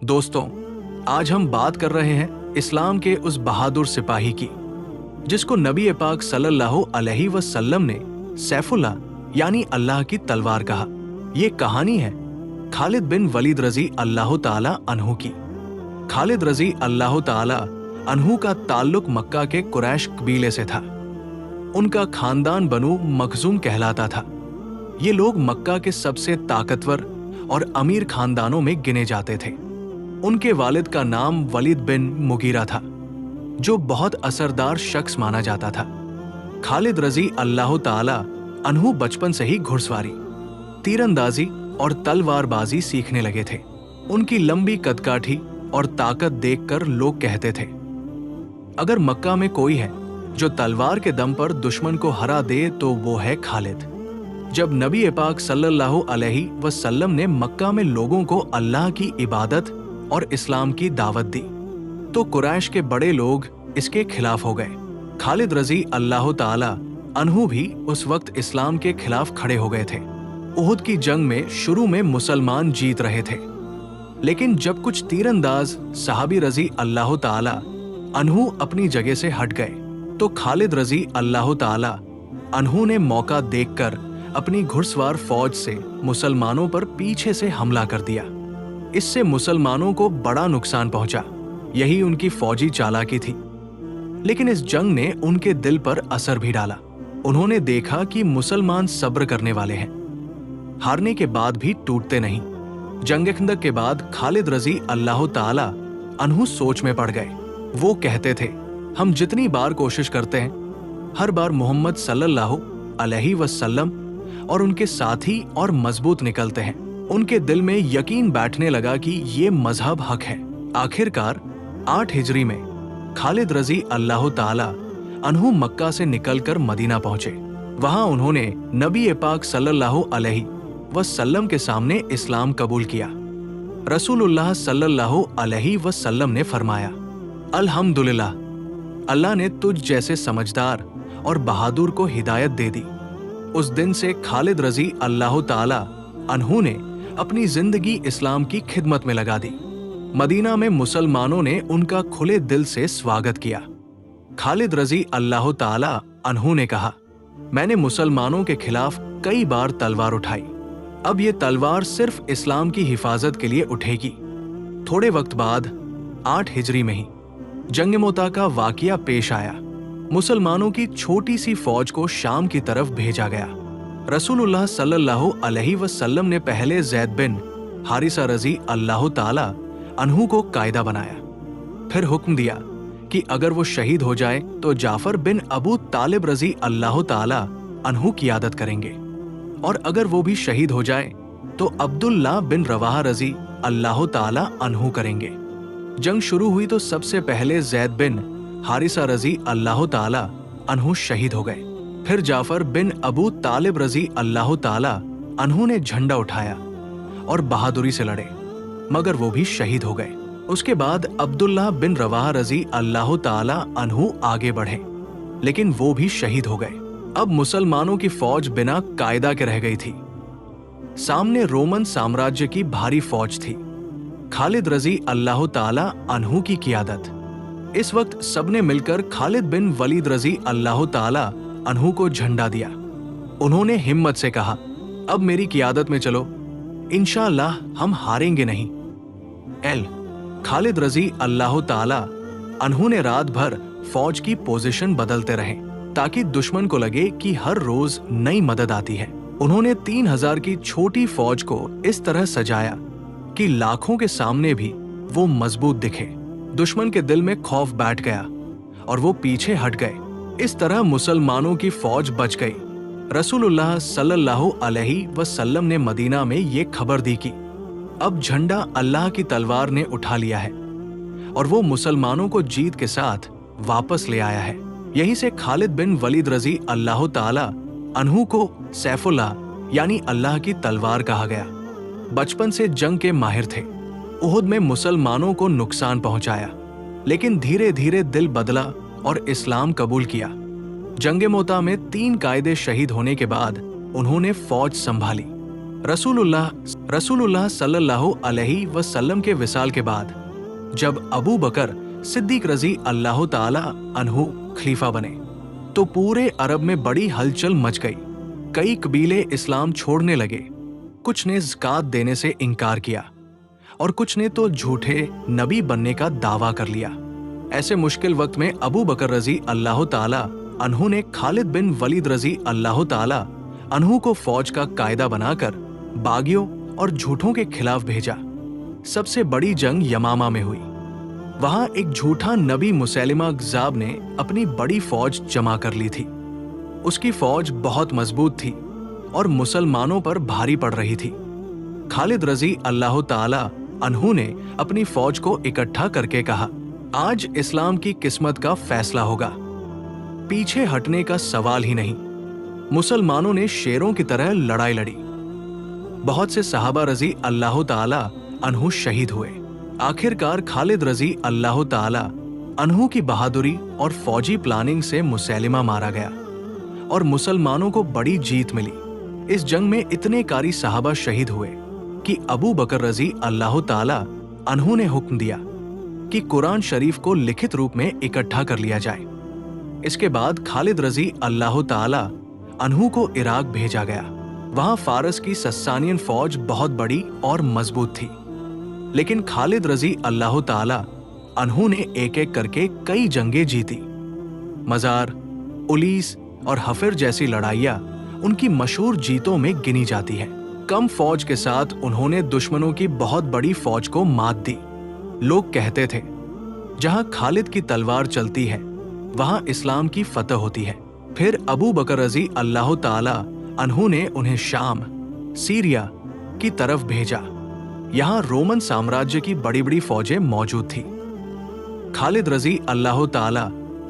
दोस्तों, आज हम बात कर रहे हैं इस्लाम के उस बहादुर सिपाही की जिसको नबी पाक सल्लल्लाहु अलैहि वसल्लम ने सैफुल्लाह यानी अल्लाह की तलवार कहा। ये कहानी है खालिद बिन वलीद रजी अल्लाह ताला अन्हु की। खालिद रजी अल्लाह ताला अन्हु का ताल्लुक मक्का के कुरैश कबीले से था। उनका खानदान बनु मखजूम कहलाता था। ये लोग मक्का के सबसे ताकतवर और अमीर खानदानों में गिने जाते थे। उनके वालिद का नाम वलीद बिन मुगीरा था, जो बहुत असरदार शख्स माना जाता था। खालिद रजी अल्लाह ताला अन्हु बचपन से ही घुड़सवारी, तीरंदाजी और तलवारबाजी सीखने लगे थे। उनकी लंबी कदकाठी और ताकत देखकर लोग कहते थे, अगर मक्का में कोई है जो तलवार के दम पर दुश्मन को हरा दे तो वो है खालिद। जब नबी पाक सल्लल्लाहु अलैहि वसल्लम ने मक्का में लोगों को अल्लाह की इबादत और इस्लाम की दावत दी तो कुरैश के बड़े लोग इसके खिलाफ हो गए। खालिद रजी अल्लाह ताला अन्हु भी उस वक्त इस्लाम के खिलाफ खड़े हो गए थे। उहुद की जंग में शुरू में मुसलमान जीत रहे थे, लेकिन जब कुछ तीरंदाज सहाबी रजी अल्लाह ताला अन्हु अपनी जगह से हट गए तो खालिद रजी अल्लाह ताला अन्हु ने मौका देखकर अपनी घुड़सवार फौज से मुसलमानों पर पीछे से हमला कर दिया। इससे मुसलमानों को बड़ा नुकसान पहुंचा। यही उनकी फौजी चालाकी थी, लेकिन इस जंग ने उनके दिल पर असर भी डाला। उन्होंने देखा कि मुसलमान सब्र करने वाले हैं, हारने के बाद भी टूटते नहीं। जंग खंदक के बाद खालिद रजी अल्लाह ताला अन्हु सोच में पड़ गए। वो कहते थे, हम जितनी बार कोशिश करते हैं हर बार मोहम्मद सल्लल्लाहु अलैहि वसल्लम और उनके साथी और मजबूत निकलते हैं। उनके दिल में यकीन बैठने लगा कि ये मजहब हक है। आखिरकार 8 हिजरी में खालिद रजी अल्लाह ताला अन्हु मक्का से निकलकर मदीना पहुंचे। वहां उन्होंने नबी पाक सल्लल्लाहु अलैहि वसल्लम के सामने इस्लाम कबूल किया। रसूलुल्लाह सल्लल्लाहु अलैहि वसल्लम ने फरमाया, अल्हम्दुलिल्लाह, अल्लाह ने तुझ जैसे समझदार और बहादुर को हिदायत दे दी। उस दिन से खालिद रजी अल्लाह ताला अन्हु ने अपनी जिंदगी इस्लाम की खिदमत में लगा दी। मदीना में मुसलमानों ने उनका खुले दिल से स्वागत किया। खालिद रजी अल्लाह ताला अन्हु ने कहा, मैंने मुसलमानों के खिलाफ कई बार तलवार उठाई, अब ये तलवार सिर्फ इस्लाम की हिफाजत के लिए उठेगी। थोड़े वक्त बाद 8 हिजरी में ही जंग मोता का वाकया पेश आया। मुसलमानों की छोटी सी फौज को शाम की तरफ भेजा गया। रसूलुल्लाह सल्लल्लाहु अलैहि वसल्लम ने पहले ज़ैद बिन हारिसा रजी अल्लाह ताला अन्हु को कायदा बनाया। फिर हुक्म दिया कि अगर वो शहीद हो जाए तो जाफर बिन अबू तालिब रजी अल्लाह ताला अन्हु की आदत करेंगे, और अगर वो भी शहीद हो जाए तो अब्दुल्ला बिन रवाहा रजी अल्लाह ताला अन्हु करेंगे। जंग शुरू हुई तो सबसे पहले ज़ैद बिन हारिसा रजी अल्लाह ताला अन्हु शहीद हो गए। फिर जाफर बिन अबू तालिब रजी अल्लाह ताला अन्हु ने झंडा उठाया और बहादुरी से लड़े, मगर वो भी शहीद हो गए। उसके बाद अब्दुल्ला बिन रवाहा रजी अल्लाह ताला अन्हु आगे बढ़े, लेकिन वो भी शहीद हो गए। अब मुसलमानों की फौज बिना कायदा के रह गई थी। सामने रोमन साम्राज्य की भारी फौज थी, खालिद रजी अल्लाह ताला अन्हु की क़ियादत। इस वक्त सबने मिलकर खालिद बिन वलीद रजी अल्लाह ताला अन्हु को झंडा दिया। उन्होंने हिम्मत से कहा, अब मेरी क़ियादत में चलो, इंशाअल्लाह हम हारेंगे नहीं। खालिद रजी अल्लाह ताला अन्हु ने रात भर फौज की पोजीशन बदलते रहे ताकि दुश्मन को लगे कि हर रोज नई मदद आती है। उन्होंने 3000 की छोटी फौज को इस तरह सजाया कि लाखों के सामने भी वो मजबूत दिखे। दुश्मन के दिल में खौफ बैठ गया और वो पीछे हट गए। इस तरह मुसलमानों की फौज बच गई। रसूलुल्लाह सल्लल्लाहु अलैहि वसल्लम ने मदीना में ये खबर दी कि अब झंडा अल्लाह की तलवार ने उठा लिया है और वो मुसलमानों को जीत के साथ वापस ले आया है। यहीं से खालिद बिन वलीद रजी अल्लाह ताला अन्हु को सैफुल्लाह यानी अल्लाह की तलवार कहा गया। बचपन से जंग के माहिर थे। उहुद में मुसलमानों को नुकसान पहुंचाया, लेकिन धीरे धीरे दिल बदला और इस्लाम कबूल किया। जंग मोता में 3 कायदे शहीद होने के बाद उन्होंने फौज संभाली। रसूलुल्लाह सल्लल्लाहु अलैहि वसल्लम के विसाल के बाद जब अबू बकर सिद्दीक रजी अल्लाह ताला अन्हु खलीफा बने तो पूरे अरब में बड़ी हलचल मच गई। कई कबीले इस्लाम छोड़ने लगे। कुछ ने ज़कात देने से इनकार किया और कुछ ने तो झूठे नबी बनने का दावा कर लिया। ऐसे मुश्किल वक्त में अबू बकर रजी अल्लाह ताला अन्हु ने खालिद बिन वलीद रजी अल्लाह ताला अन्हु को फौज का कायदा बनाकर बागियों और झूठों के खिलाफ भेजा। सबसे बड़ी जंग यमामा में हुई। वहां एक झूठा नबी मुसैलिमा कज़्ज़ाब ने अपनी बड़ी फौज जमा कर ली थी। उसकी फौज बहुत मजबूत थी और मुसलमानों पर भारी पड़ रही थी। खालिद रजी अल्लाह ताला अन्हु ने अपनी फौज को इकट्ठा करके कहा, आज इस्लाम की किस्मत का फैसला होगा, पीछे हटने का सवाल ही नहीं। मुसलमानों ने शेरों की तरह लड़ाई लड़ी। बहुत से सहाबा रजी अल्लाह ताला अन्हु शहीद हुए। आखिरकार खालिद रजी अल्लाह ताला अन्हु की बहादुरी और फौजी प्लानिंग से मुसैलिमा मारा गया और मुसलमानों को बड़ी जीत मिली। इस जंग में इतने कारी सहाबा शहीद हुए कि अबू बकर रजी अल्लाह ताला अन्हु ने हुक्म दिया कि कुरान शरीफ को लिखित रूप में इकट्ठा कर लिया जाए। इसके बाद खालिद रजी अल्लाह ताला अन्हु को इराक भेजा गया। वहां फारस की सस्सानियन फौज बहुत बड़ी और मजबूत थी, लेकिन खालिद रजी अल्लाह ताला अन्हु ने एक एक करके कई जंगें जीती। मजार, उलीस और हफिर जैसी लड़ाइयां उनकी मशहूर जीतों में गिनी जाती है। कम फौज के साथ उन्होंने दुश्मनों की बहुत बड़ी फौज को मात दी। लोग कहते थे, जहां खालिद की तलवार चलती है वहां इस्लाम की फतह होती है। फिर अबू बकर रजी अल्लाह ताला अन्हु ने उन्हें शाम, सीरिया की तरफ भेजा। यहां रोमन साम्राज्य की बड़ी बड़ी फौजें मौजूद थी। खालिद रजी अल्लाह ताला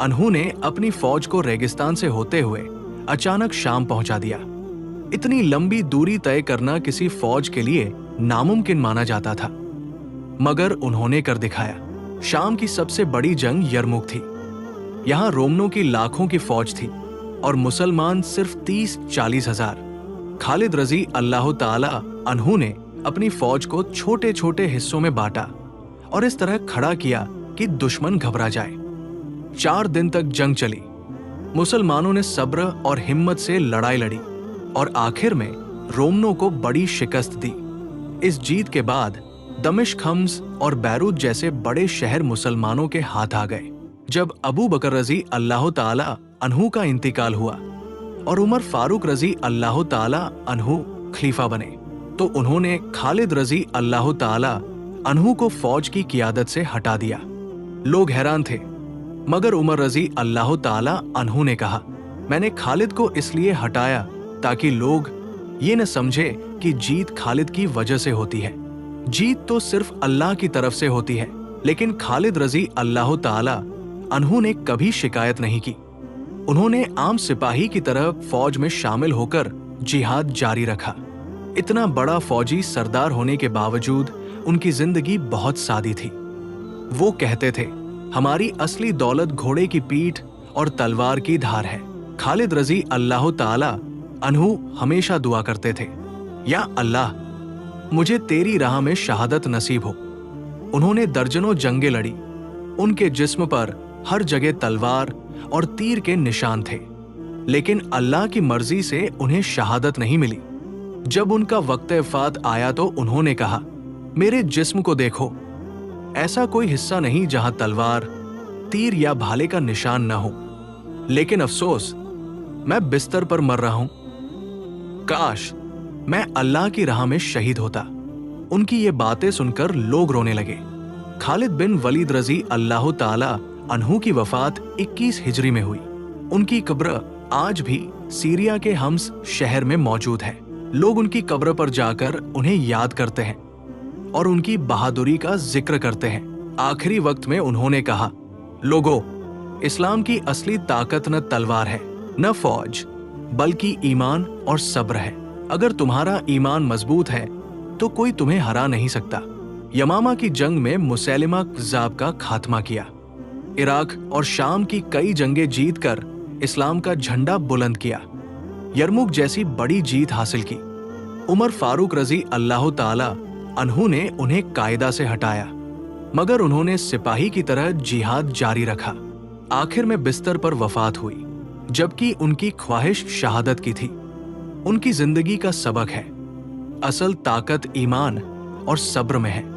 अन्हु ने अपनी फौज को रेगिस्तान से होते हुए अचानक शाम पहुंचा दिया। इतनी लंबी दूरी तय करना किसी फौज के लिए नामुमकिन माना जाता था, मगर उन्होंने कर दिखाया। शाम की सबसे बड़ी जंग यरमुक थी। यहां रोमनों की लाखों की फौज थी और मुसलमान सिर्फ 30-40 हजार। खालिद रजी अल्लाह ताला अन्हु ने अपनी फौज को छोटे छोटे हिस्सों में बांटा और इस तरह खड़ा किया कि दुश्मन घबरा जाए। 4 दिन तक जंग चली। मुसलमानों ने सब्र और हिम्मत से लड़ाई लड़ी और आखिर में रोमनों को बड़ी शिकस्त दी। इस जीत के बाद दमिश्क, हम्स और बैरूत जैसे बड़े शहर मुसलमानों के हाथ आ गए। जब अबू बकर रजी अल्लाह ताला अन्हु का इंतकाल हुआ और उमर फारूक रजी अल्लाह ताला अन्हु खलीफा बने, तो उन्होंने खालिद रजी अल्लाह ताला अन्हु को फौज की क़ियादत से हटा दिया। लोग हैरान थे, मगर उमर रजी अल्लाह ताला अन्हु ने कहा, मैंने खालिद को इसलिए हटाया ताकि लोग ये न समझे कि जीत खालिद की वजह से होती है। जीत तो सिर्फ अल्लाह की तरफ से होती है। लेकिन खालिद रजी अल्लाह ताला अन्हु ने कभी शिकायत नहीं की। उन्होंने आम सिपाही की तरह फौज में शामिल होकर जिहाद जारी रखा। इतना बड़ा फौजी सरदार होने के बावजूद उनकी जिंदगी बहुत सादी थी। वो कहते थे, हमारी असली दौलत घोड़े की पीठ और तलवार की धार है। खालिद रजी अल्लाह ताला अन्हु हमेशा दुआ करते थे, या अल्लाह, मुझे तेरी राह में शहादत नसीब हो। उन्होंने दर्जनों जंगें लड़ी। उनके जिस्म पर हर जगह तलवार और तीर के निशान थे, लेकिन अल्लाह की मर्जी से उन्हें शहादत नहीं मिली। जब उनका वक्त वफात आया तो उन्होंने कहा, मेरे जिस्म को देखो, ऐसा कोई हिस्सा नहीं जहां तलवार, तीर या भाले का निशान न हो। लेकिन अफसोस, मैं बिस्तर पर मर रहा हूं। काश मैं अल्लाह की राह में शहीद होता। उनकी ये बातें सुनकर लोग रोने लगे। खालिद बिन वलीद रजी अल्लाह ताला अन्हु की वफात 21 हिजरी में हुई। उनकी कब्र आज भी सीरिया के हम्स शहर में मौजूद है। लोग उनकी कब्र पर जाकर उन्हें याद करते हैं और उनकी बहादुरी का जिक्र करते हैं। आखिरी वक्त में उन्होंने कहा, लोगों, इस्लाम की असली ताकत न तलवार है, न फौज, बल्कि ईमान और सब्र है। अगर तुम्हारा ईमान मजबूत है तो कोई तुम्हें हरा नहीं सकता। यमामा की जंग में मुसैलिमा कज़्ज़ाब का खात्मा किया। इराक और शाम की कई जंगें जीतकर इस्लाम का झंडा बुलंद किया। यरमुक जैसी बड़ी जीत हासिल की। उमर फारूक रजी अल्लाह ताला अन्हु ने उन्हें कायदा से हटाया, मगर उन्होंने सिपाही की तरह जिहाद जारी रखा। आखिर में बिस्तर पर वफात हुई, जबकि उनकी ख्वाहिश शहादत की थी। उनकी जिंदगी का सबक है, असल ताकत ईमान और सब्र में है।